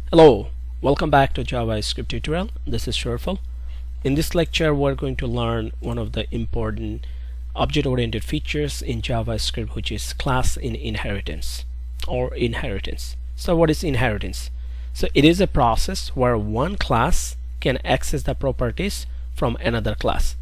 Hello, welcome back to JavaScript tutorial. This is Shurful. In this lecture, we're going to learn one of the important object-oriented features in JavaScript, which is class in inheritance or inheritance. So what is inheritance? So it is a process where one class can access the properties from another class.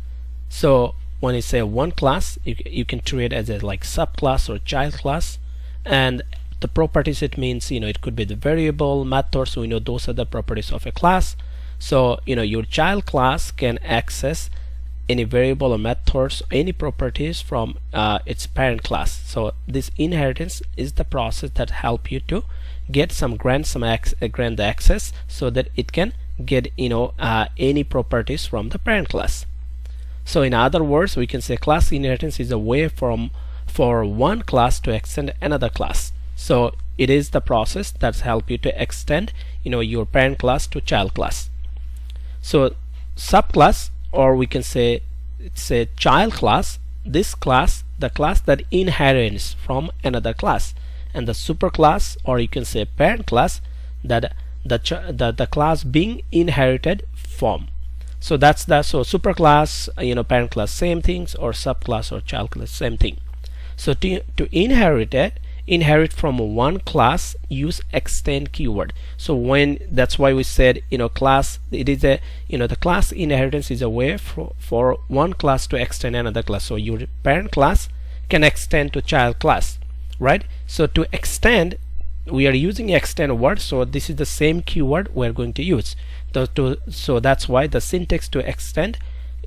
So when you say one class, you can treat it as a like subclass or child class, and the properties, it means it could be the variable, methods. We know those are the properties of a class. So your child class can access any variable or methods, any properties from its parent class. So this inheritance is the process that help you to get grant access so that it can get any properties from the parent class. So in other words, we can say class inheritance is a way for one class to extend another class. So it is the process that's help you to extend your parent class to child class. So subclass, or we can say it's a child class, this class, the class that inherits from another class, and the superclass, or you can say parent class, that the class being inherited from. So that's so superclass, parent class, same things, or subclass or child class, same thing. So to inherit from one class, use extend keyword. So that's why we said class, it is a the class inheritance is a way for one class to extend another class. So your parent class can extend to child class, right? So to extend, we are using extend word, so this is the same keyword we're going to use. So that's why the syntax to extend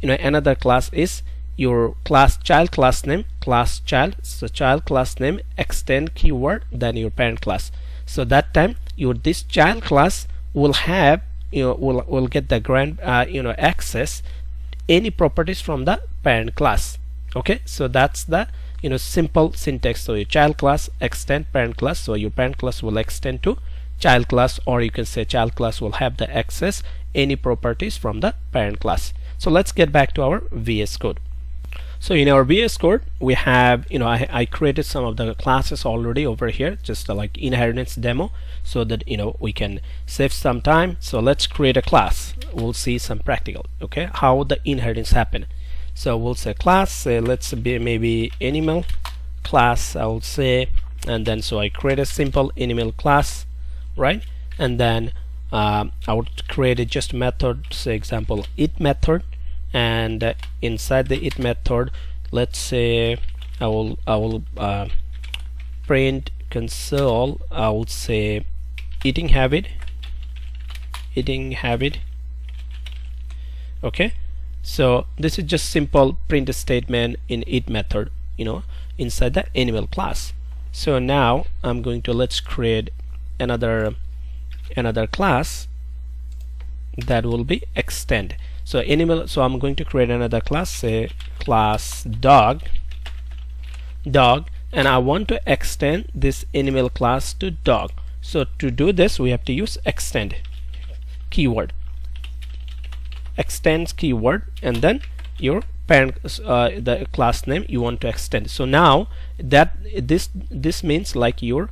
another class is your child class name, class child, so child class name, extend keyword, then your parent class. So that time this child class will have will get the grant access any properties from the parent class. Okay, so that's the simple syntax. So your child class extend parent class, so your parent class will extend to child class, or you can say child class will have the access any properties from the parent class. So let's get back to our VS Code. So in our VS Code, we have I created some of the classes already over here, just like inheritance demo, so that we can save some time. So let's create a class. We'll see some practical, okay, how the inheritance happen. So we'll say class, say let's be maybe animal class, I will say, and then so I create a simple animal class, right? And then I would create just method, say example it method, and inside the it method, let's say I will print console. I will say eating habit. Okay, so this is just simple print statement in it method inside the animal class. So now I'm going to let's create another class that will be extend. So animal, so I'm going to create another class, say class dog, and I want to extend this animal class to dog. So to do this, we have to use extend keyword, extends keyword, and then your parent the class name you want to extend. So now that this means like your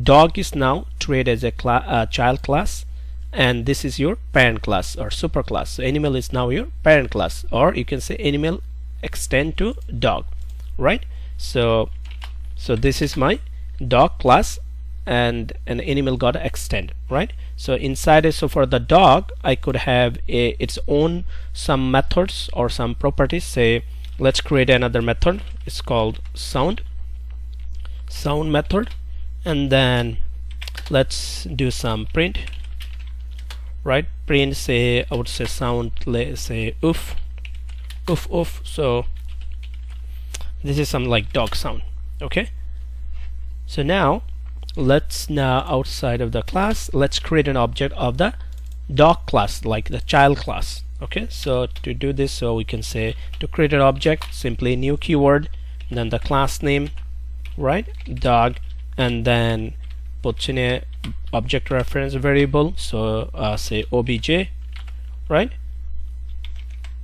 dog is now treated as a child class, and this is your parent class or superclass. So animal is now your parent class, or you can say animal extend to dog, right? So this is my dog class, and an animal got to extend, right? So inside it, so for the dog, I could have its own some methods or some properties. Say let's create another method. It's called sound method, and then let's do some print. Right, print, say I would say sound, let's say oof. So this is some like dog sound. Okay, so now outside of the class, let's create an object of the dog class, like the child class. Okay, so to do this, so we can say to create an object, simply new keyword, then the class name, right, dog, and then put in a object reference variable, so say obj, right?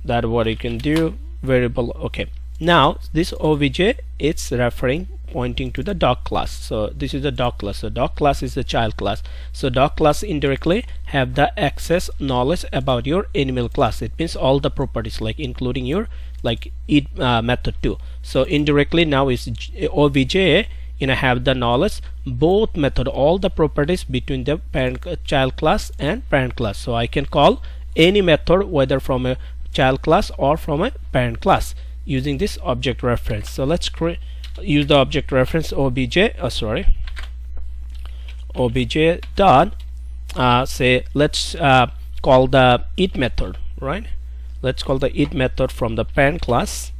That what you can do, variable. Okay, Now this obj it's referring pointing to the dog class. So this is the dog class. So dog class is the child class. So dog class indirectly have the access knowledge about your animal class. It means all the properties, like including your like it method too. So indirectly now is obj have the knowledge both method, all the properties between the parent child class and parent class. So I can call any method whether from a child class or from a parent class using this object reference. So let's use the object reference obj obj dot say let's call the it method, right? Let's call the it method from the parent class,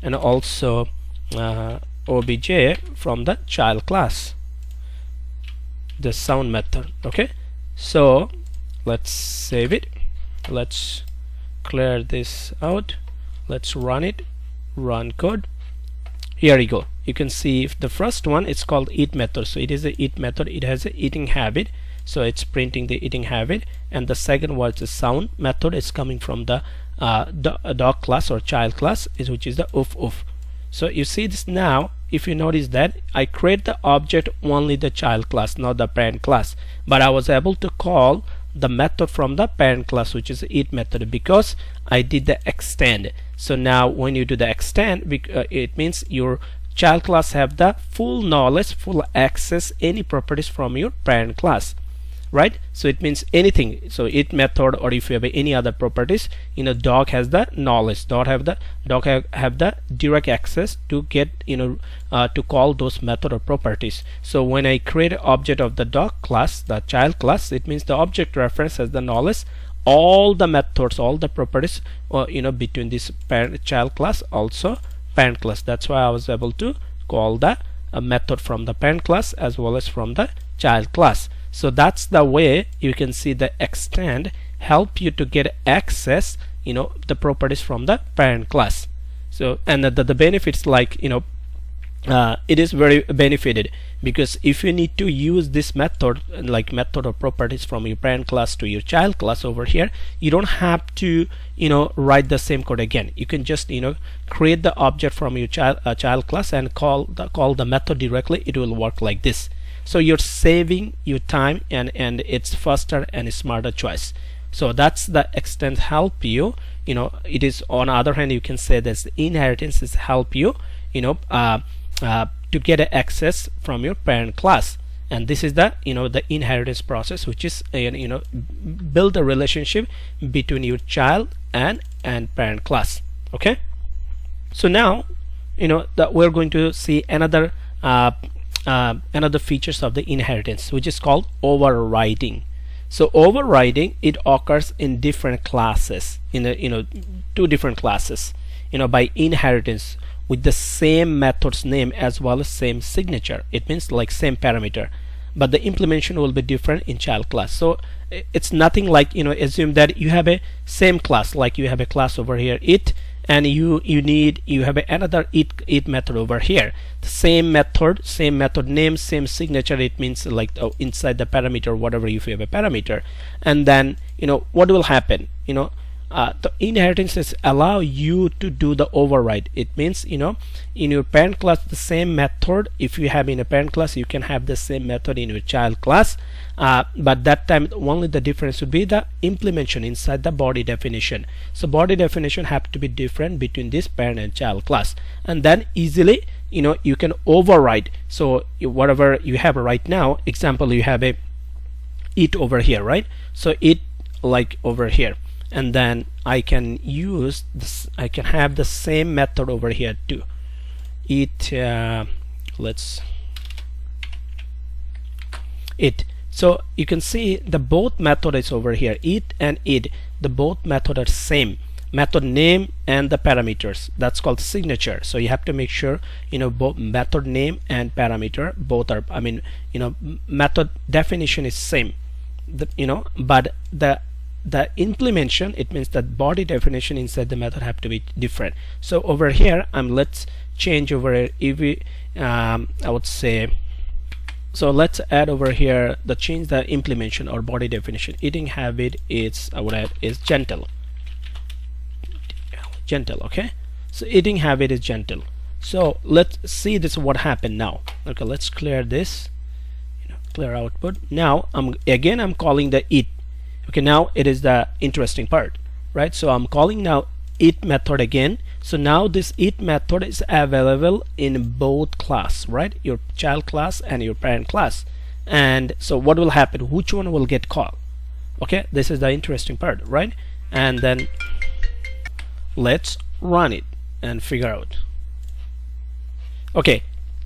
and also obj from the child class, the sound method. Okay, so let's save it, let's clear this out, let's run it, run code. Here we go. You can see if the first one is called eat method, so it is a eat method, it has a eating habit, so it's printing the eating habit. And the second was the sound method, is coming from the dog class or child class, which is the oof oof. So you see this now, if you notice that I create the object only the child class, not the parent class, but I was able to call the method from the parent class, which is the eat method, because I did the extend. So now when you do the extend, it means your child class have the full knowledge, full access any properties from your parent class, right? So it means anything. So it method, or if you have any other properties, dog has the knowledge, dog have the direct access to get to call those method or properties. So when I create an object of the dog class, the child class, it means the object reference has the knowledge all the methods, all the properties between this parent child class, also parent class. That's why I was able to call the method from the parent class as well as from the child class. So that's the way you can see the extend help you to get access the properties from the parent class. So and the benefits, like it is very benefited, because if you need to use this method, like method or properties from your parent class to your child class over here, you don't have to write the same code again. You can just create the object from your child class and call the method directly. It will work like this. So you're saving your time, and it's faster and smarter choice. So that's the extent help you. It is, on the other hand, you can say that the inheritance is help you to get access from your parent class. And this is the the inheritance process, which is build a relationship between your child and parent class. Okay, so now that we're going to see another features of the inheritance, which is called overriding. So overriding, it occurs in different classes, in two different classes by inheritance, with the same method's name as well as same signature. It means like same parameter, but the implementation will be different in child class. So it's nothing like assume that you have a same class, like you have a class over here it, and you have another it method over here, the same method name, same signature. It means like inside the parameter, whatever, if you have a parameter, and then what will happen, the inheritances allow you to do the override. It means in your parent class the same method, if you have in a parent class, you can have the same method in your child class, but that time only the difference would be the implementation inside the body definition. So body definition have to be different between this parent and child class, and then easily you can override. So whatever you have right now, example, you have a it over here, right? So it like over here, and then I can use this, I can have the same method over here too. It let's it. So you can see the both method is over here, it and it, the both method are same method name and the parameters. That's called signature. So you have to make sure both method name and parameter both are, method definition is same, but the implementation, it means that body definition inside the method have to be different. So over here let's change over here, if we I would say, so let's add over here the change the implementation or body definition. Eating habit is, I would add, is gentle. Okay, So eating habit is gentle. So let's see this what happened now. Okay, let's clear this, clear output. Now I'm calling the eat. Okay, now it is the interesting part, right? So I'm calling now eat method again. So now this eat method is available in both class, right? Your child class and your parent class. And so what will happen? Which one will get called? Okay, this is the interesting part, right? And then let's run it and figure out. Okay,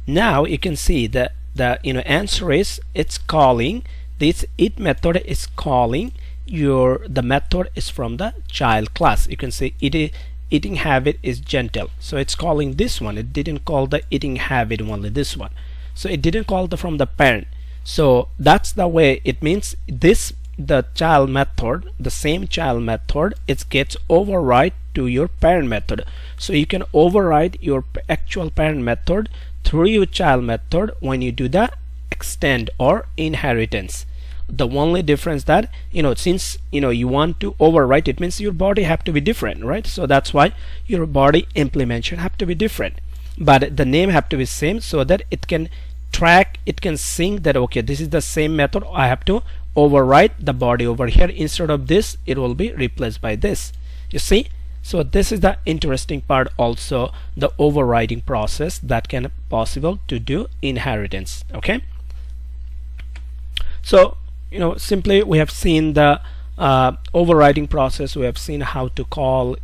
now you can see that the answer is it's calling this eat method is calling the method is from the child class. You can see eating habit is gentle, so it's calling this one. It didn't call the eating habit only this one, so it didn't call from the parent. So that's the way it means the child method, the same child method, it gets override to your parent method. So you can override your actual parent method through your child method when you do the extend or inheritance. The only difference that since you want to overwrite, it means your body have to be different, right? So that's why your body implementation have to be different, but the name have to be same, so that it can track, it can sync that okay, this is the same method. I have to overwrite the body over here. Instead of this, it will be replaced by this. You see? So this is the interesting part, also the overriding process that can possible to do inheritance. Okay, so simply we have seen the overriding process. We have seen how to call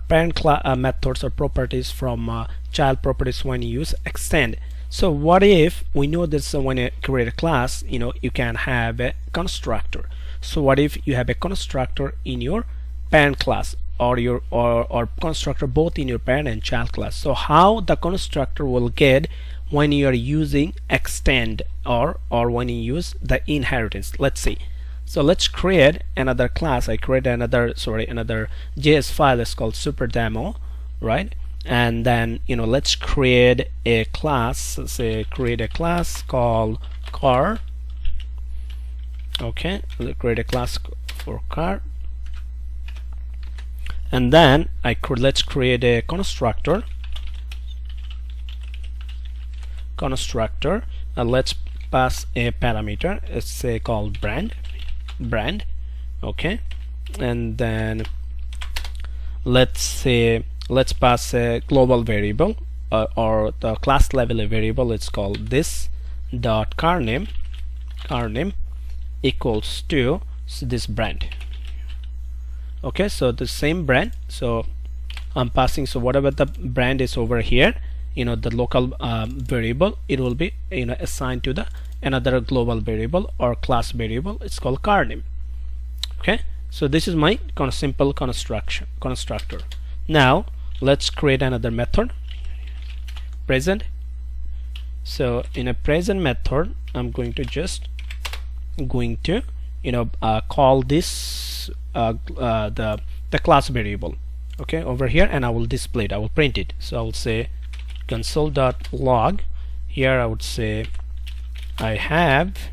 parent methods or properties from child properties when you use extend. So what if we know this when you create a class, you can have a constructor. So what if you have a constructor in your parent class, or your or constructor both in your parent and child class? So how the constructor will get when you are using extend or when you use the inheritance? Let's see. So let's create another class. I create another JS file. It's called super demo, right? And then let's create a class. Say create a class called car. Okay, let's create a class for car. And then let's create a constructor. And let's pass a parameter. Let's say called brand. Okay, and then let's pass a global variable or the class level variable. It's called this dot car name equals to this brand. Okay, so the same brand. So I'm passing, so whatever the brand is over here, the local variable, it will be assigned to the another global variable or class variable. It's called car name. Okay, so this is my simple constructor. Now let's create another method, present. So in a present method, I'm going to call this the class variable, okay, over here, and I will display it. I will print it. So I will say console.log. Here I would say I have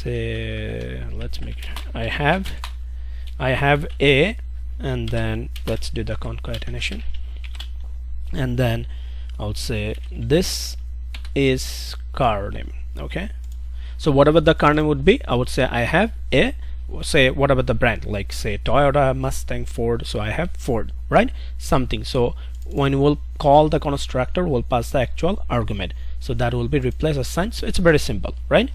a, and then let's do the concatenation, and then I would say this is car name. Okay, so whatever the car name would be, I would say I have a, say whatever the brand, like say Toyota, Mustang, Ford. So I have Ford, right? Something. So when we'll call the constructor, we'll pass the actual argument, so that will be replaced as sign. So it's very simple, right?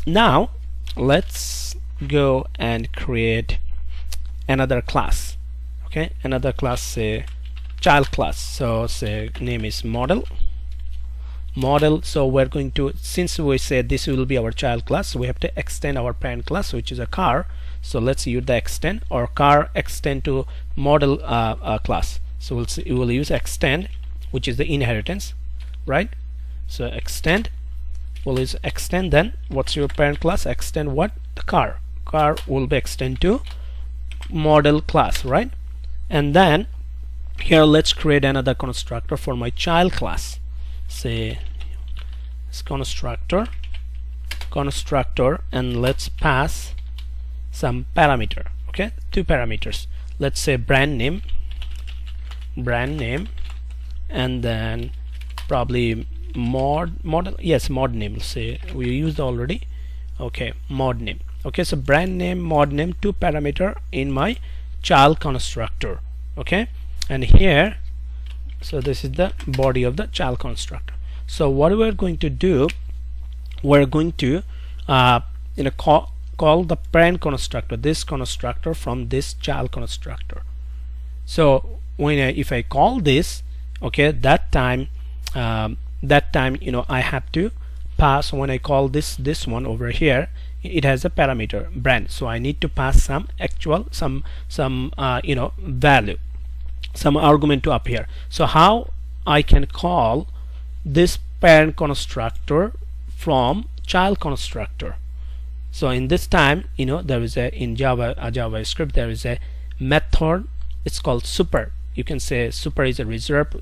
Now let's go and create another class. Okay, another class, say child class. So say name is model. So we're going to, since we said this will be our child class, so we have to extend our parent class, which is a car. So let's use the extend, or car extend to model class. So we'll use extend, which is the inheritance, right? So extend, we'll use extend. Then what's your parent class? Extend what? The car will be extend to model class, right? And then here let's create another constructor for my child class. Say it's constructor, and let's pass some parameter. Okay, two parameters. Let's say brand name brand name, and then probably mod name. Say we used already. Okay, mod name. Okay, so brand name, mod name, 2 parameter in my child constructor. Okay, and here, so this is the body of the child constructor. So what we're going to do, we're going to call the parent constructor, this constructor, from this child constructor. So when if I call this, okay, that time I have to pass, when I call this one over here, it has a parameter brand, so I need to pass some actual value, some argument to up here. So how I can call this parent constructor from child constructor? So in this time, there is in JavaScript there is a method. It's called super. You can say super is a reserved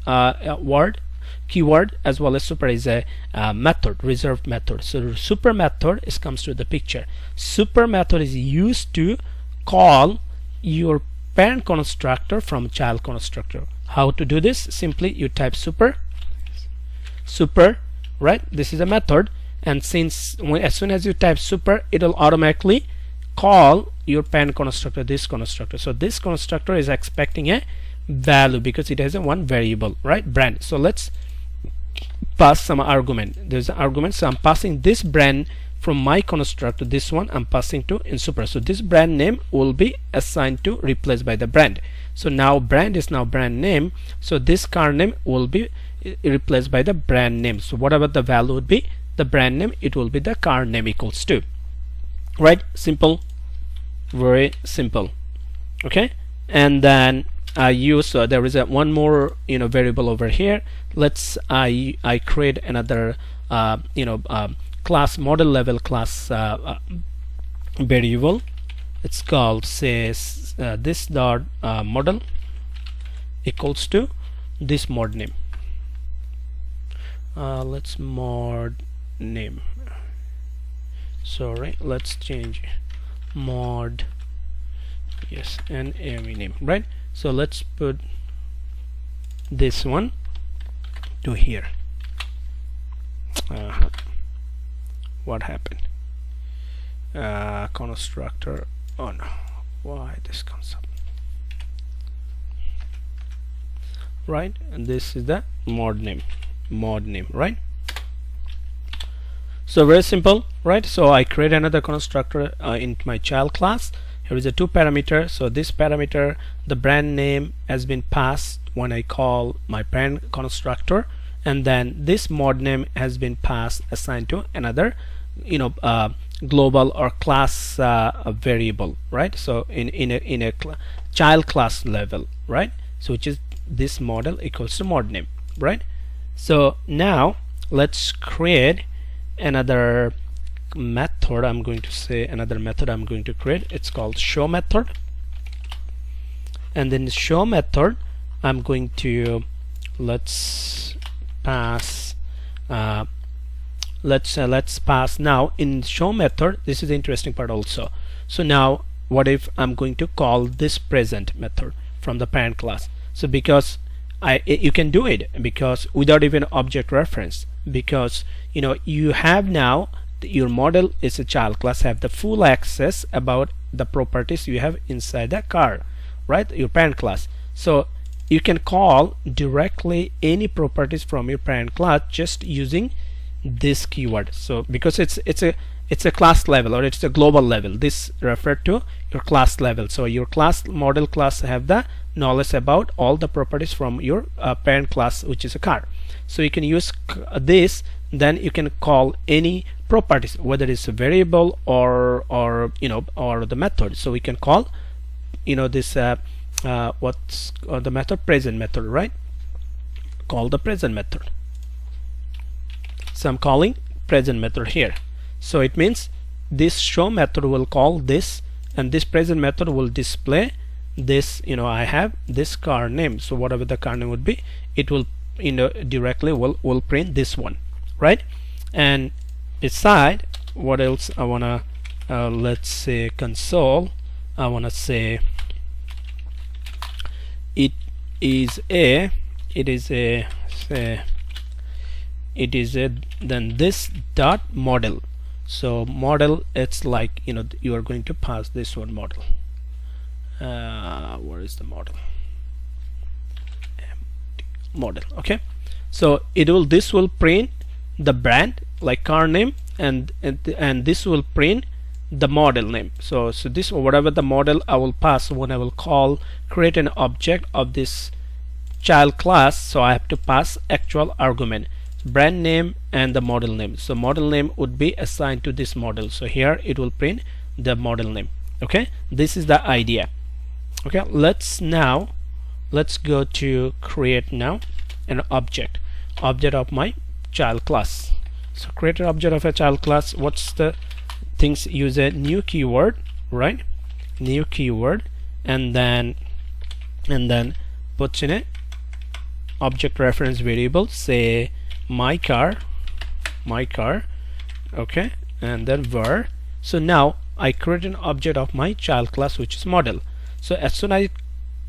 keyword, as well as super is a method, reserved method. So super method comes to the picture. Super method is used to call your parent constructor from child constructor. How to do this? Simply you type super, right? This is a method, and as soon as you type super, it will automatically call your parent constructor, this constructor. So this constructor is expecting a value because it has a one variable, right? Brand. So let's pass some argument. There's an argument, so I'm passing this brand from my constructor, this one I'm passing to in super. So this brand name will be assigned to replaced by the brand. So now brand is now brand name, so this car name will be replaced by the brand name. So whatever the value would be, the brand name, it will be the car name equals to, right? Simple, very simple. Okay, and then I use there is a one more variable over here. Let's I create another class, model level class variable. It's called says this dot model equals to this mod name. Let's mod name, sorry, let's change mod, yes, and AME name, right? So let's put this one to here. What happened? Constructor, oh no, why this comes up, right? And this is the mod name, right? So very simple, right? So I create another constructor in my child class. Here is a 2 parameter. So this parameter, the brand name, has been passed when I call my parent constructor, and then this mod name has been passed, assigned to another global or class variable, right? So in a child class level, right? So which is this model equals to mod name, right? So now let's create another method. I'm going to say another method I'm going to create. It's called show method, and then the show method I'm going to let's pass let's pass now in show method. This is the interesting part also. So now what if I'm going to call this present method from the parent class? So because you can do it because without even object reference, because you have now your model is a child class, have the full access about the properties you have inside the car, right? Your parent class. So you can call directly any properties from your parent class just using this keyword. So because it's a class level, or it's a global level, this referred to your class level. So your class model class have the knowledge about all the properties from your parent class, which is a car. So you can use this, then you can call any properties, whether it's a variable or the method. So we can call this what's the method, present method, right? Call the present method. So I'm calling present method here. So it means this show method will call this, and this present method will display this. I have this car name, so whatever the car name would be, it will directly will print this one, right? And beside, what else I wanna let's say console, I wanna say it is a, it is a, it is a, then this dot model. So model, it's like, you know, you are going to pass this one model. Where is the model? Model. Okay, so it will, this will print the brand like car name, and this will print the model name. So this, whatever the model I will pass when I will call create an object of this child class, so I have to pass actual argument, brand name and the model name. So model name would be assigned to this model, so here it will print the model name. Okay, this is the idea. Okay, let's go to create now an object of my child class. So create an object of a child class. What's the things? Use a new keyword, right? New keyword, and then put in a object reference variable, say my car, okay, and then var. So now I create an object of my child class, which is model. So as soon as I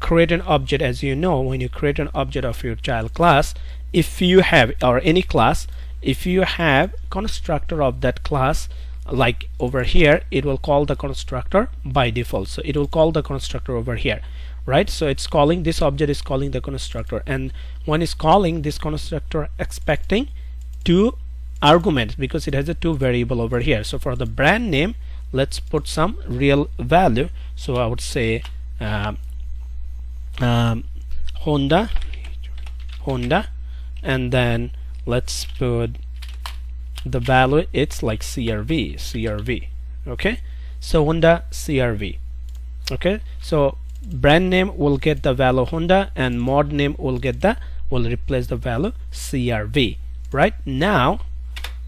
create an object, as you know, when you create an object of your child class, if you have, or any class, if you have constructor of that class, like over here, it will call the constructor by default. So it will call the constructor over here, right? So it's calling, this object is calling the constructor, and when it's calling this constructor, expecting 2 arguments because it has a 2 variable over here. So for the brand name, let's put some real value. So I would say Honda, and then let's put the value, it's like CRV. Okay, so Honda CRV. Okay, so brand name will get the value Honda, and mod name will replace the value CRV. Right now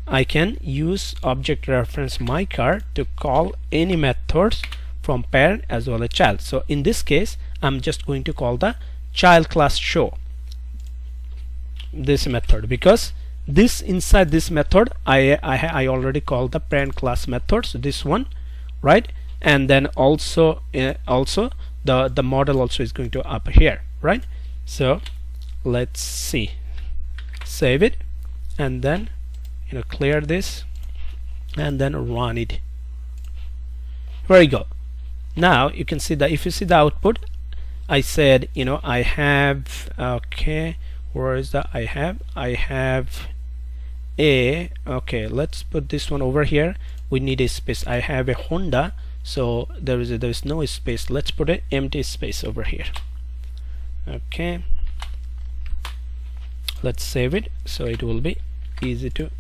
I can use object reference my car to call any methods from parent as well as child. So in this case, I'm just going to call the child class show, this method, because this, inside this method I already called the parent class method, so this one, right? And then also the model also is going to up here, right? So let's see, save it, and then, you know, clear this and then run it. There you go. Now you can see that, if you see the output, I said, you know, I have, okay, where is the, I have a, okay, let's put this one over here. We need a space. I have a Honda, so there is no space. Let's put an empty space over here. Okay, let's save it so it will be easy to,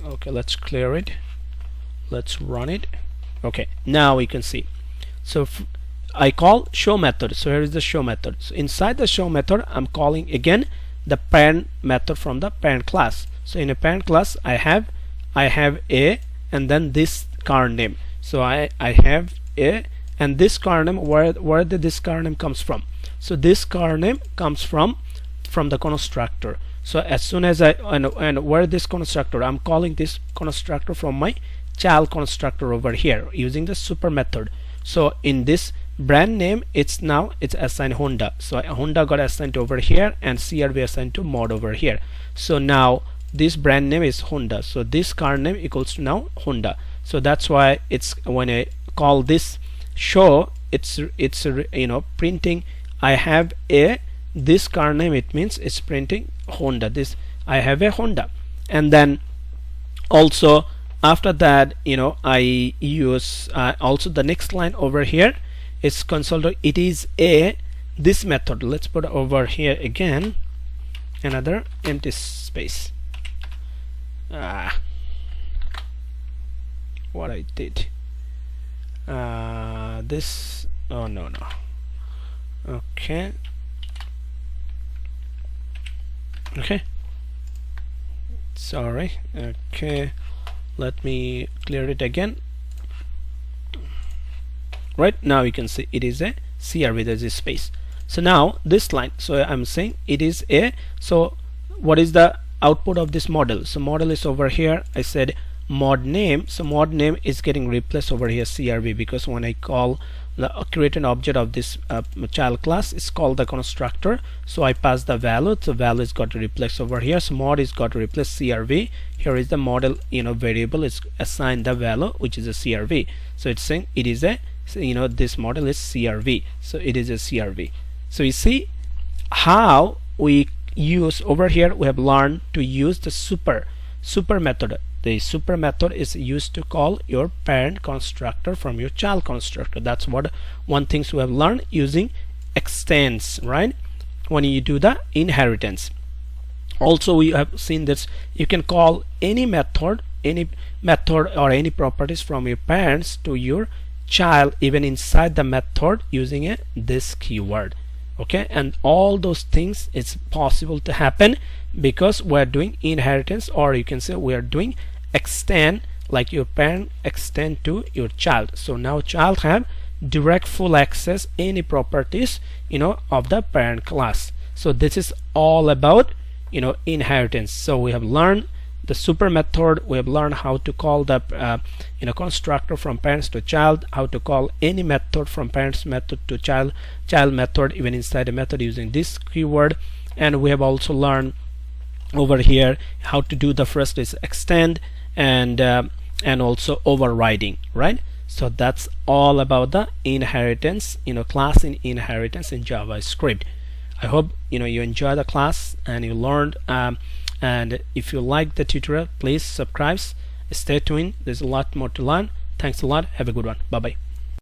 okay, let's clear it, let's run it. Okay, now we can see. So I call show method. So here is the show method. So inside the show method, I'm calling again the parent method from the parent class. So in a parent class, I have a, and then this car name. So I have a, and this car name, where did this car name comes from? So this car name comes from the constructor. So as soon as I, and where this constructor, I'm calling this constructor from my child constructor over here using the super method. So in this brand name, it's assigned Honda. So Honda got assigned over here, and CRV assigned to mod over here. So now this brand name is Honda, so this car name equals to now Honda. So that's why it's, when I call this show, it's you know, printing I have a, this car name, it means it's printing Honda, this I have a Honda. And then also after that, you know, I use also the next line over here is console, it is a, this method, let's put over here again another empty space. What I did, this, oh no, okay, sorry, okay, let me clear it again. Right now you can see it is a CRV, there's a space. So now this line, so I'm saying it is a, so what is the output of this model? So model is over here. I said mod name. So mod name is getting replaced over here CRV, because when I call the create an object of this child class, it's called the constructor. So I pass the value, so value is got to replace over here. So mod is got to replace CRV. Here is the model variable is assigned the value, which is a CRV. So it's saying it is a, this model is CRV, so it is a CRV. So you see how we use over here. We have learned to use the super method. The super method is used to call your parent constructor from your child constructor. That's what one things we have learned using extends, right, when you do the inheritance. Also we have seen this, you can call any method or any properties from your parents to your child even inside the method using this keyword. Okay, and all those things it's possible to happen because we're doing inheritance, or you can say we are doing extend, like your parent extend to your child. So now child have direct full access any properties of the parent class. So this is all about inheritance. So we have learned the super method, we have learned how to call the constructor from parents to child, how to call any method from parents method to child method even inside a method using this keyword, and we have also learned over here how to do the first is extend and also overriding, right? So that's all about the inheritance, class in inheritance in JavaScript. I hope you enjoy the class and you learned, and if you like the tutorial, please subscribe, stay tuned, there's a lot more to learn. Thanks a lot, have a good one, bye bye.